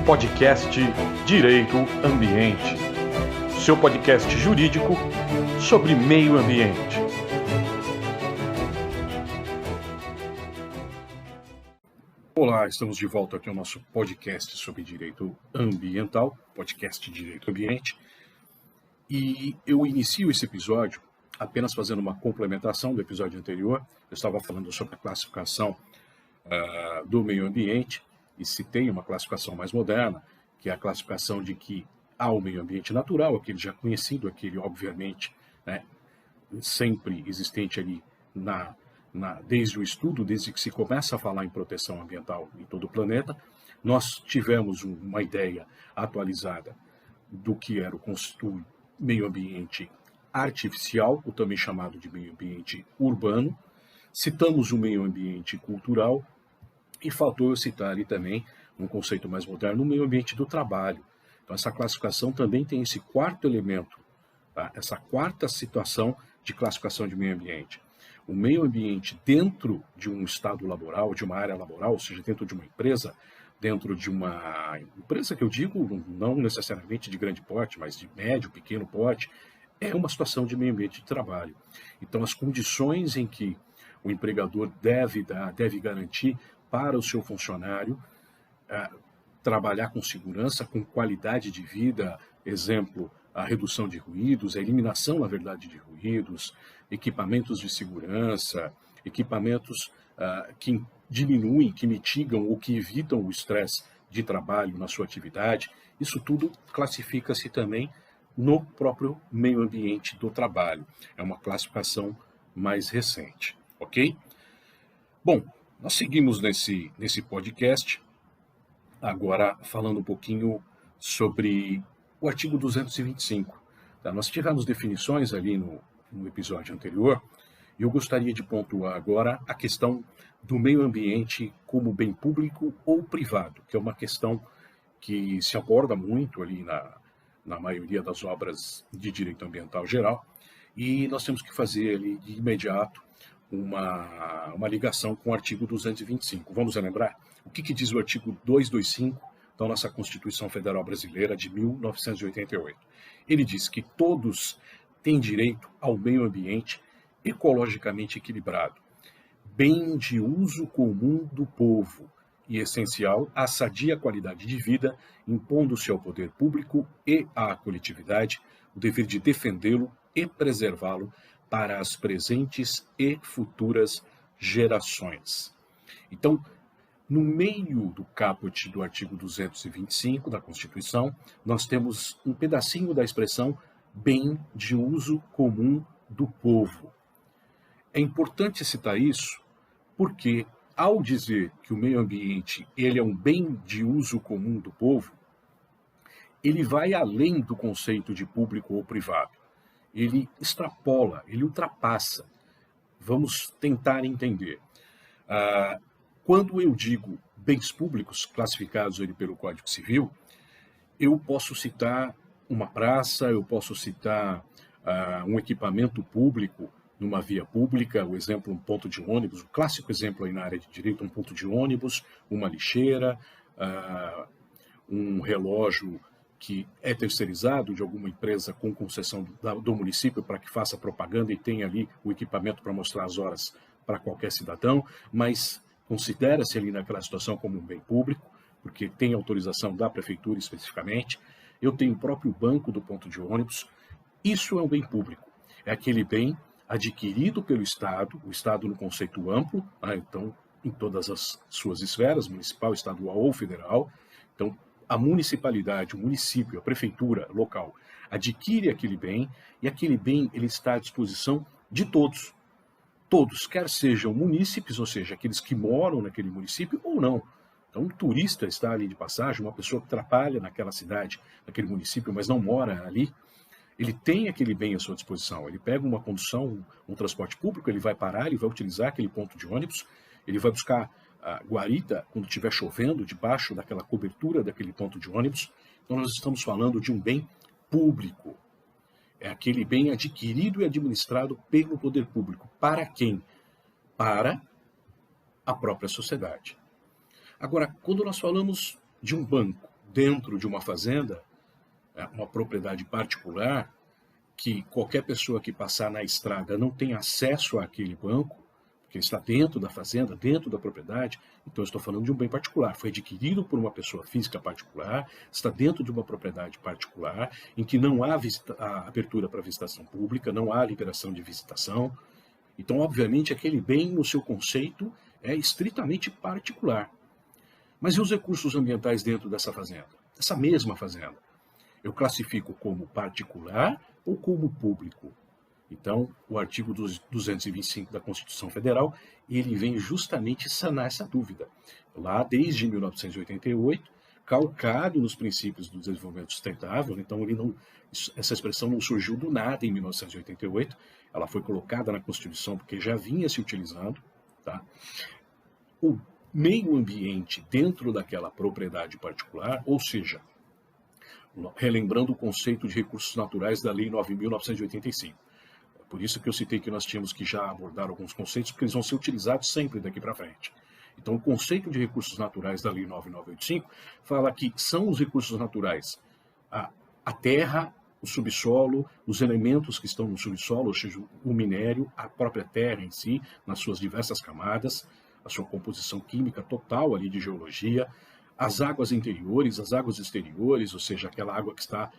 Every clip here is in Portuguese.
Podcast Direito Ambiente, seu podcast jurídico sobre meio ambiente. Olá, estamos de volta aqui ao nosso podcast sobre direito ambiental, podcast Direito Ambiente, e eu inicio esse episódio apenas fazendo uma complementação do episódio anterior. Eu estava falando sobre a classificação do meio ambiente e citei uma classificação mais moderna, que é a classificação de que há o meio ambiente natural, aquele já conhecido, aquele obviamente, sempre existente ali desde o estudo, desde que se começa a falar em proteção ambiental em todo o planeta. Nós tivemos uma ideia atualizada do que era o meio ambiente artificial, ou também chamado de meio ambiente urbano. Citamos o meio ambiente cultural e faltou eu citar ali também um conceito mais moderno, o meio ambiente do trabalho. Então essa classificação também tem esse quarto elemento, tá? Essa quarta situação de classificação de meio ambiente. O meio ambiente dentro de um estado laboral, de uma área laboral, ou seja, dentro de uma empresa, dentro de uma empresa que eu digo não necessariamente de grande porte, mas de médio, pequeno porte, é uma situação de meio ambiente de trabalho. Então as condições em que o empregador deve garantir para o seu funcionário trabalhar com segurança, com qualidade de vida, exemplo, a redução de ruídos, a eliminação, na verdade, de ruídos, equipamentos de segurança, equipamentos que diminuem, que mitigam ou que evitam o estresse de trabalho na sua atividade. Isso tudo classifica-se também no próprio meio ambiente do trabalho. É uma classificação mais recente, ok? Bom, nós seguimos nesse podcast, agora falando um pouquinho sobre o artigo 225. Tá? Nós tivemos definições ali no episódio anterior, e eu gostaria de pontuar agora a questão do meio ambiente como bem público ou privado, que é uma questão que se aborda muito ali na maioria das obras de direito ambiental geral, e nós temos que fazer ali de imediato uma ligação com o artigo 225. Vamos lembrar? O que diz o artigo 225 da nossa Constituição Federal Brasileira de 1988? Ele diz que todos têm direito ao meio ambiente ecologicamente equilibrado, bem de uso comum do povo e essencial à sadia qualidade de vida, impondo-se ao poder público e à coletividade o dever de defendê-lo e preservá-lo para as presentes e futuras gerações. Então, no meio do caput do artigo 225 da Constituição, nós temos um pedacinho da expressão bem de uso comum do povo. É importante citar isso porque, ao dizer que o meio ambiente ele é um bem de uso comum do povo, ele vai além do conceito de público ou privado. Ele extrapola, ele ultrapassa. Vamos tentar entender. Quando eu digo bens públicos classificados ali pelo Código Civil, eu posso citar uma praça, eu posso citar um equipamento público numa via pública, o exemplo, um ponto de ônibus, o clássico exemplo aí na área de direito, um ponto de ônibus, uma lixeira, um relógio que é terceirizado de alguma empresa com concessão do município para que faça propaganda e tenha ali o equipamento para mostrar as horas para qualquer cidadão, mas considera-se ali naquela situação como um bem público, porque tem autorização da prefeitura especificamente. Eu tenho o próprio banco do ponto de ônibus. Isso é um bem público. É aquele bem adquirido pelo Estado, o Estado no conceito amplo, então em todas as suas esferas, municipal, estadual ou federal. Então, a municipalidade, o município, a prefeitura local adquire aquele bem e aquele bem ele está à disposição de todos. Todos, quer sejam munícipes, ou seja, aqueles que moram naquele município ou não. Então, um turista está ali de passagem, uma pessoa que trabalha naquela cidade, naquele município, mas não mora ali, ele tem aquele bem à sua disposição. Ele pega uma condução, um transporte público, ele vai parar, ele vai utilizar aquele ponto de ônibus, ele vai buscar a guarita quando estiver chovendo, debaixo daquela cobertura daquele ponto de ônibus. Então nós estamos falando de um bem público. É aquele bem adquirido e administrado pelo poder público. Para quem? Para a própria sociedade. Agora, quando nós falamos de um banco dentro de uma fazenda, uma propriedade particular, que qualquer pessoa que passar na estrada não tem acesso àquele banco, porque está dentro da fazenda, dentro da propriedade. Então eu estou falando de um bem particular, foi adquirido por uma pessoa física particular, está dentro de uma propriedade particular, em que não há a abertura para visitação pública, não há liberação de visitação. Então, obviamente, aquele bem, no seu conceito, é estritamente particular. Mas e os recursos ambientais dentro dessa fazenda? Essa mesma fazenda, eu classifico como particular ou como público? Então, o artigo 225 da Constituição Federal, ele vem justamente sanar essa dúvida. Lá, desde 1988, calcado nos princípios do desenvolvimento sustentável, então essa expressão não surgiu do nada em 1988, ela foi colocada na Constituição porque já vinha se utilizando, tá? O meio ambiente dentro daquela propriedade particular, ou seja, relembrando o conceito de recursos naturais da Lei 9.985. Por isso que eu citei que nós tínhamos que já abordar alguns conceitos, porque eles vão ser utilizados sempre daqui para frente. Então, o conceito de recursos naturais da Lei 9.985 fala que são os recursos naturais a terra, o subsolo, os elementos que estão no subsolo, ou seja, o minério, a própria terra em si, nas suas diversas camadas, a sua composição química total ali de geologia, as águas interiores, as águas exteriores, ou seja, aquela água que está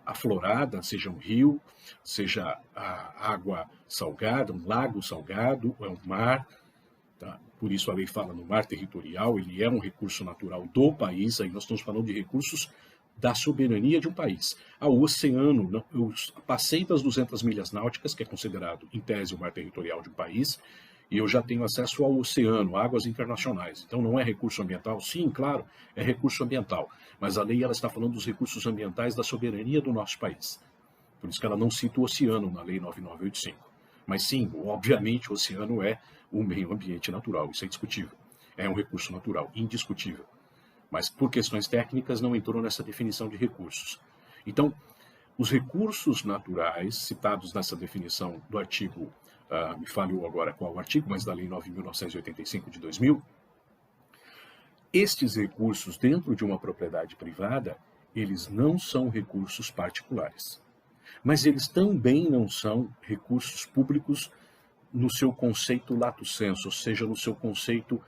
aflorada, seja um rio, seja a água salgada, um lago salgado, é um mar, tá? Por isso a lei fala no mar territorial, ele é um recurso natural do país, aí nós estamos falando de recursos da soberania de um país. O oceano, eu passei das 200 milhas náuticas, que é considerado, em tese, o mar territorial de um país, e eu já tenho acesso ao oceano, águas internacionais. Então não é recurso ambiental? Sim, claro, é recurso ambiental. Mas a lei ela está falando dos recursos ambientais da soberania do nosso país. Por isso que ela não cita o oceano na Lei 9.985. Mas sim, obviamente o oceano é um meio ambiente natural, isso é indiscutível. É um recurso natural, indiscutível. Mas por questões técnicas não entrou nessa definição de recursos. Então, os recursos naturais citados nessa definição do artigo, me falhou agora qual o artigo, mas da Lei 9.985 de 2000, estes recursos dentro de uma propriedade privada, eles não são recursos particulares. Mas eles também não são recursos públicos no seu conceito lato sensu, ou seja, no seu conceito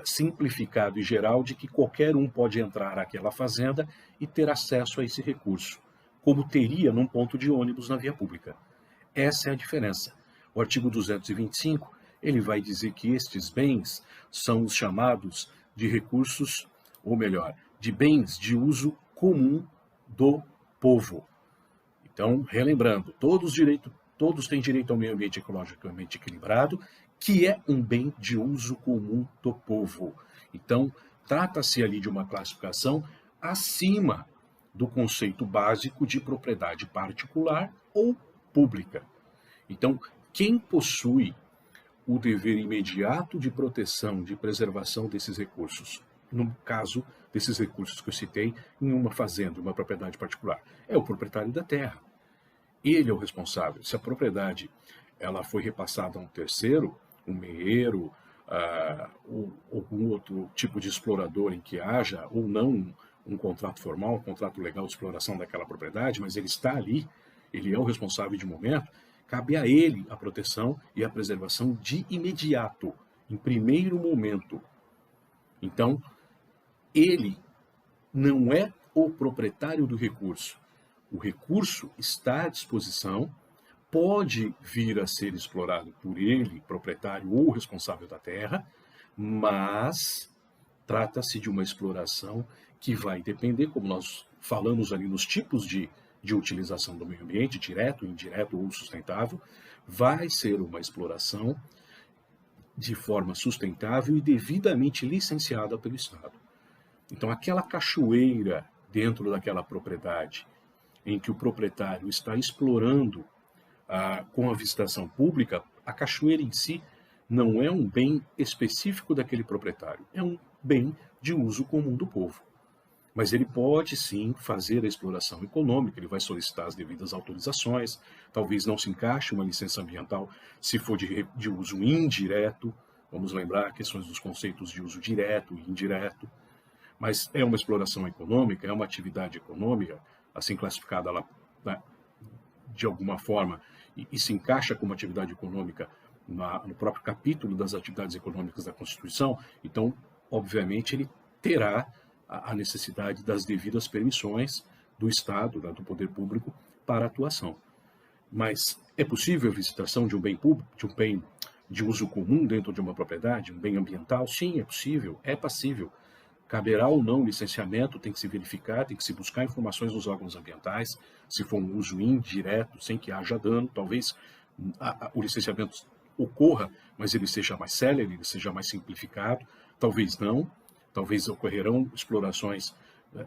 simplificado e geral de que qualquer um pode entrar naquela fazenda e ter acesso a esse recurso, como teria num ponto de ônibus na via pública. Essa é a diferença. O artigo 225, ele vai dizer que estes bens são os chamados de recursos, ou melhor, de bens de uso comum do povo. Então, relembrando, todos têm direito ao meio ambiente ecologicamente equilibrado, que é um bem de uso comum do povo. Então, trata-se ali de uma classificação acima do conceito básico de propriedade particular ou pública. Então, quem possui o dever imediato de proteção, de preservação desses recursos, no caso desses recursos que eu citei, em uma fazenda, uma propriedade particular, é o proprietário da terra. Ele é o responsável. Se a propriedade ela foi repassada a um terceiro, um meeiro, ou algum outro tipo de explorador em que haja, ou não um contrato formal, um contrato legal de exploração daquela propriedade, mas ele está ali, ele é o responsável de momento, cabe a ele a proteção e a preservação de imediato, em primeiro momento. Então, ele não é o proprietário do recurso. O recurso está à disposição, pode vir a ser explorado por ele, proprietário ou responsável da terra, mas trata-se de uma exploração que vai depender, como nós falamos ali nos tipos de utilização do meio ambiente, direto, indireto ou sustentável, vai ser uma exploração de forma sustentável e devidamente licenciada pelo Estado. Então, aquela cachoeira dentro daquela propriedade, em que o proprietário está explorando com a visitação pública, a cachoeira em si não é um bem específico daquele proprietário, é um bem de uso comum do povo. Mas ele pode sim fazer a exploração econômica, ele vai solicitar as devidas autorizações, talvez não se encaixe uma licença ambiental se for de uso indireto, vamos lembrar questões dos conceitos de uso direto e indireto, mas é uma exploração econômica, é uma atividade econômica, assim classificada lá, né, de alguma forma, e se encaixa como atividade econômica no próprio capítulo das atividades econômicas da Constituição, então, obviamente, ele terá a necessidade das devidas permissões do Estado, né, do poder público, para a atuação. Mas é possível a visitação de um bem público, de um bem de uso comum dentro de uma propriedade, um bem ambiental? Sim, é possível, é passível. Caberá ou não o licenciamento, tem que se verificar, tem que se buscar informações dos órgãos ambientais, se for um uso indireto, sem que haja dano, talvez o licenciamento ocorra, mas ele seja mais célere, ele seja mais simplificado, talvez não, talvez ocorrerão explorações,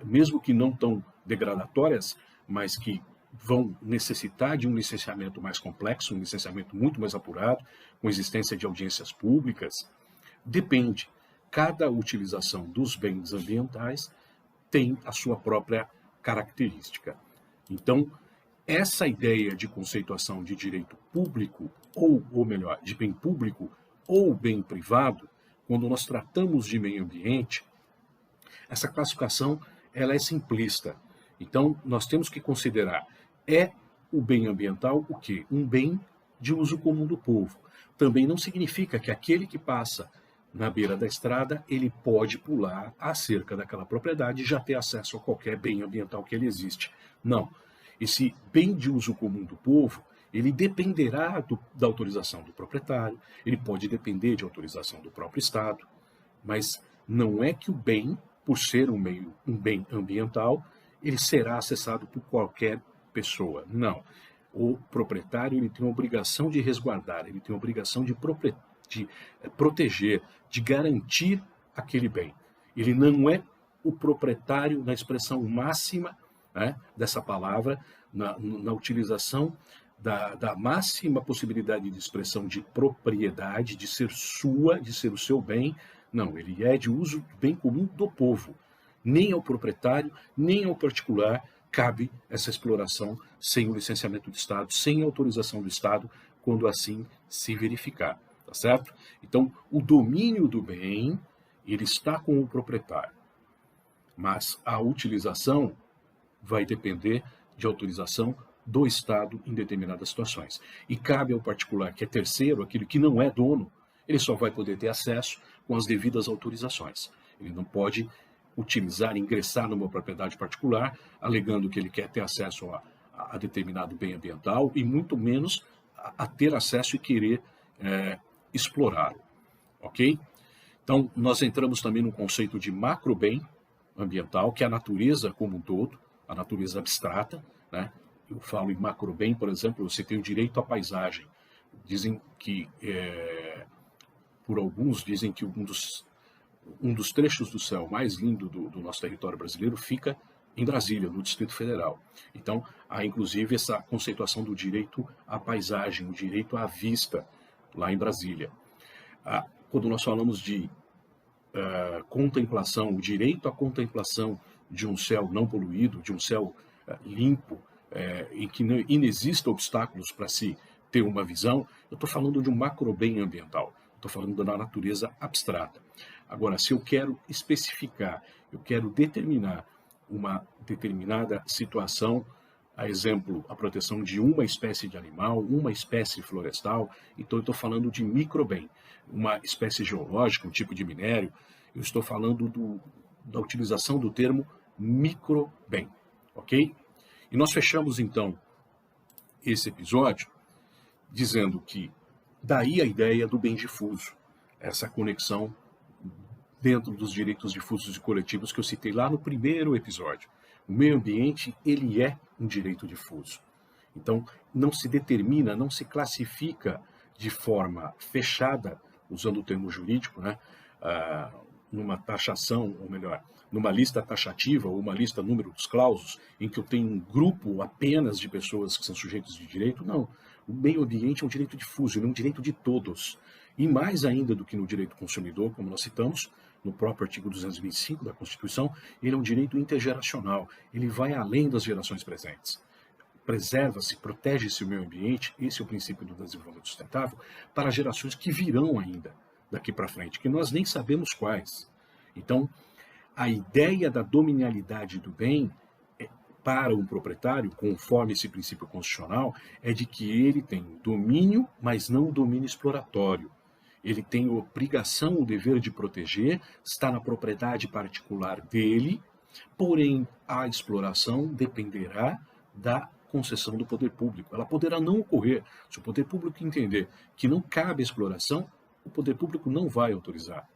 mesmo que não tão degradatórias, mas que vão necessitar de um licenciamento mais complexo, um licenciamento muito mais apurado, com existência de audiências públicas. Depende. Cada utilização dos bens ambientais tem a sua própria característica. Então, essa ideia de conceituação de direito público, ou melhor, de bem público ou bem privado, quando nós tratamos de meio ambiente, essa classificação ela é simplista. Então, nós temos que considerar, o bem ambiental o quê? Um bem de uso comum do povo. Também não significa que aquele que passa na beira da estrada, ele pode pular a cerca daquela propriedade e já ter acesso a qualquer bem ambiental que ele existe. Não. Esse bem de uso comum do povo, ele dependerá da autorização do proprietário, ele pode depender de autorização do próprio Estado, mas não é que o bem, por ser um bem ambiental, ele será acessado por qualquer pessoa. Não. O proprietário ele tem a obrigação de resguardar, ele tem a obrigação de proteger, de garantir aquele bem. Ele não é o proprietário na expressão máxima, né, dessa palavra, na utilização da máxima possibilidade de expressão de propriedade, de ser sua, de ser o seu bem. Não, ele é de uso bem comum do povo. Nem ao proprietário, nem ao particular cabe essa exploração sem o licenciamento do Estado, sem a autorização do Estado, quando assim se verificar. Tá certo? Então, o domínio do bem, ele está com o proprietário, mas a utilização vai depender de autorização do Estado em determinadas situações. E cabe ao particular, que é terceiro, aquele que não é dono, ele só vai poder ter acesso com as devidas autorizações. Ele não pode utilizar, ingressar numa propriedade particular, alegando que ele quer ter acesso a determinado bem ambiental e muito menos a ter acesso e querer explorá-lo, ok? Então, nós entramos também no conceito de macrobem ambiental, que é a natureza como um todo, a natureza abstrata, né? Eu falo em macrobem, por exemplo, você tem o direito à paisagem. Dizem que, por alguns, dizem que um dos trechos do céu mais lindo do nosso território brasileiro fica em Brasília, no Distrito Federal. Então, há inclusive essa conceituação do direito à paisagem, o direito à vista, lá em Brasília. Quando nós falamos de contemplação, o direito à contemplação de um céu não poluído, de um céu limpo, em que não inexista obstáculos para se ter uma visão, eu estou falando de um macrobem ambiental, estou falando da natureza abstrata. Agora, se eu quero especificar, eu quero determinar uma determinada situação, a exemplo, a proteção de uma espécie de animal, uma espécie florestal, então eu estou falando de microbem, uma espécie geológica, um tipo de minério, eu estou falando da utilização do termo microbem, ok? E nós fechamos, então, esse episódio dizendo que daí a ideia do bem difuso, essa conexão dentro dos direitos difusos e coletivos que eu citei lá no primeiro episódio. O meio ambiente, ele é um direito difuso. Então, não se determina, não se classifica de forma fechada, usando o termo jurídico, né, numa taxação, ou melhor, numa lista taxativa ou uma lista número dos clausos, em que eu tenho um grupo apenas de pessoas que são sujeitos de direito. Não. O meio ambiente é um direito difuso, ele é um direito de todos. E mais ainda do que no direito consumidor, como nós citamos, no próprio artigo 225 da Constituição, ele é um direito intergeracional, ele vai além das gerações presentes. Preserva-se, protege-se o meio ambiente, esse é o princípio do desenvolvimento sustentável, para gerações que virão ainda daqui para frente, que nós nem sabemos quais. Então, A ideia da dominialidade do bem para um proprietário, conforme esse princípio constitucional, é de que ele tem domínio, mas não domínio exploratório. Ele tem a obrigação, o dever de proteger, está na propriedade particular dele, porém a exploração dependerá da concessão do poder público. Ela poderá não ocorrer. Se o poder público entender que não cabe a exploração, o poder público não vai autorizar.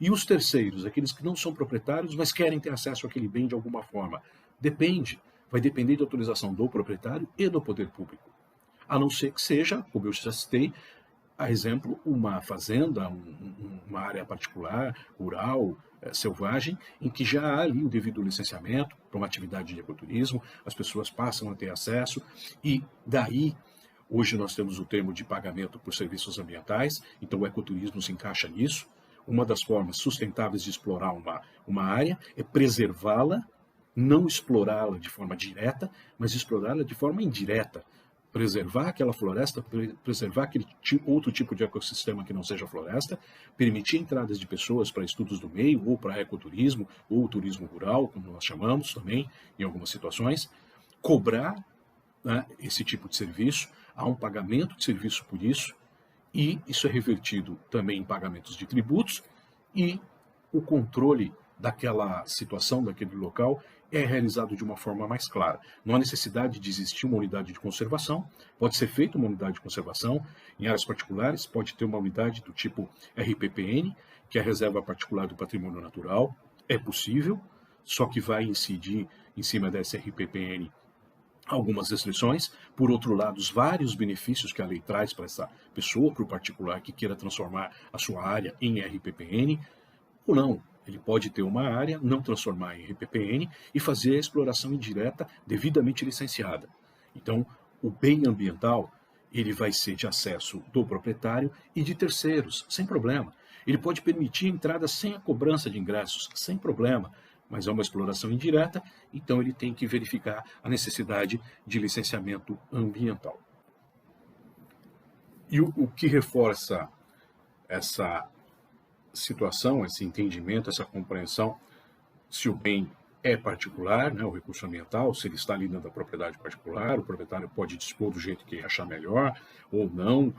E os terceiros, aqueles que não são proprietários, mas querem ter acesso àquele bem de alguma forma, depende, vai depender da autorização do proprietário e do poder público. A não ser que seja, como eu já citei, a exemplo, uma fazenda, uma área particular, rural, selvagem, em que já há ali o devido licenciamento para uma atividade de ecoturismo, as pessoas passam a ter acesso e daí, hoje nós temos o termo de pagamento por serviços ambientais, então o ecoturismo se encaixa nisso. Uma das formas sustentáveis de explorar uma área é preservá-la, não explorá-la de forma direta, mas explorá-la de forma indireta. Preservar aquela floresta, preservar aquele outro tipo de ecossistema que não seja floresta, permitir entradas de pessoas para estudos do meio, ou para ecoturismo, ou turismo rural, como nós chamamos também, em algumas situações, cobrar, né, esse tipo de serviço, há um pagamento de serviço por isso, e isso é revertido também em pagamentos de tributos, e o controle daquela situação, daquele local, é realizado de uma forma mais clara. Não há necessidade de existir uma unidade de conservação, pode ser feita uma unidade de conservação, em áreas particulares pode ter uma unidade do tipo RPPN, que é a Reserva Particular do Patrimônio Natural, é possível, só que vai incidir em cima dessa RPPN algumas restrições, por outro lado, os vários benefícios que a lei traz para essa pessoa, para o particular que queira transformar a sua área em RPPN, ou não. Ele pode ter uma área, não transformar em RPPN e fazer a exploração indireta devidamente licenciada. Então, o bem ambiental, ele vai ser de acesso do proprietário e de terceiros, sem problema. Ele pode permitir entrada sem a cobrança de ingressos, sem problema, mas é uma exploração indireta, então ele tem que verificar a necessidade de licenciamento ambiental. E o que reforça essa situação, esse entendimento, essa compreensão, se o bem é particular, né, o recurso ambiental, se ele está ali dentro da propriedade particular, o proprietário pode dispor do jeito que achar melhor, ou não,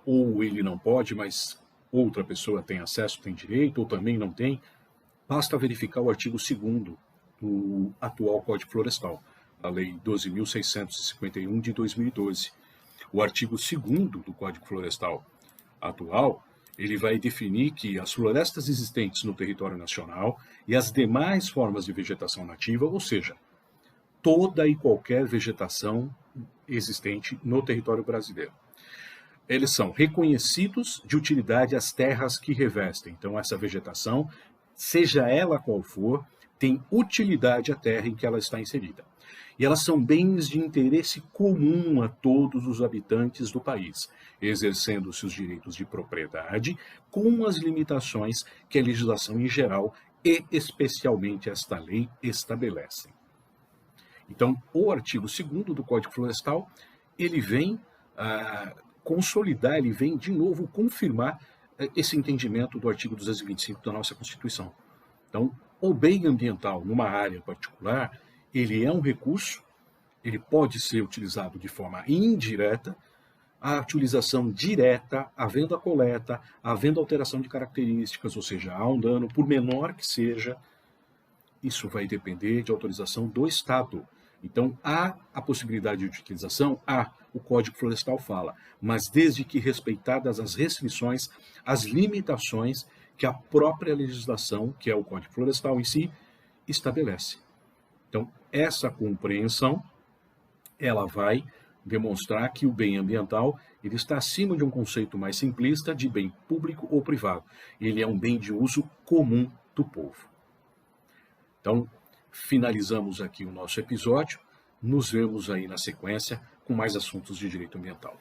ou ele não pode, mas outra pessoa tem acesso, tem direito, ou também não tem. Basta verificar o artigo 2º do atual Código Florestal, a Lei 12.651 de 2012. O artigo 2º do Código Florestal atual, ele vai definir que as florestas existentes no território nacional e as demais formas de vegetação nativa, ou seja, toda e qualquer vegetação existente no território brasileiro, eles são reconhecidos de utilidade as terras que revestem. Então, essa vegetação, seja ela qual for, tem utilidade à terra em que ela está inserida. E elas são bens de interesse comum a todos os habitantes do país, exercendo seus direitos de propriedade com as limitações que a legislação em geral e especialmente esta lei estabelecem. Então, o artigo 2º do Código Florestal, ele vem consolidar, ele vem de novo confirmar esse entendimento do artigo 225 da nossa Constituição. Então, o bem ambiental numa área particular, ele é um recurso, ele pode ser utilizado de forma indireta, a utilização direta, havendo a coleta, havendo alteração de características, ou seja, há um dano, por menor que seja, isso vai depender de autorização do Estado. Então, há a possibilidade de utilização? Há, o Código Florestal fala, mas desde que respeitadas as restrições, as limitações que a própria legislação, que é o Código Florestal em si, estabelece. Então, essa compreensão, ela vai demonstrar que o bem ambiental ele está acima de um conceito mais simplista de bem público ou privado. Ele é um bem de uso comum do povo. Então, finalizamos aqui o nosso episódio. Nos vemos aí na sequência com mais assuntos de direito ambiental.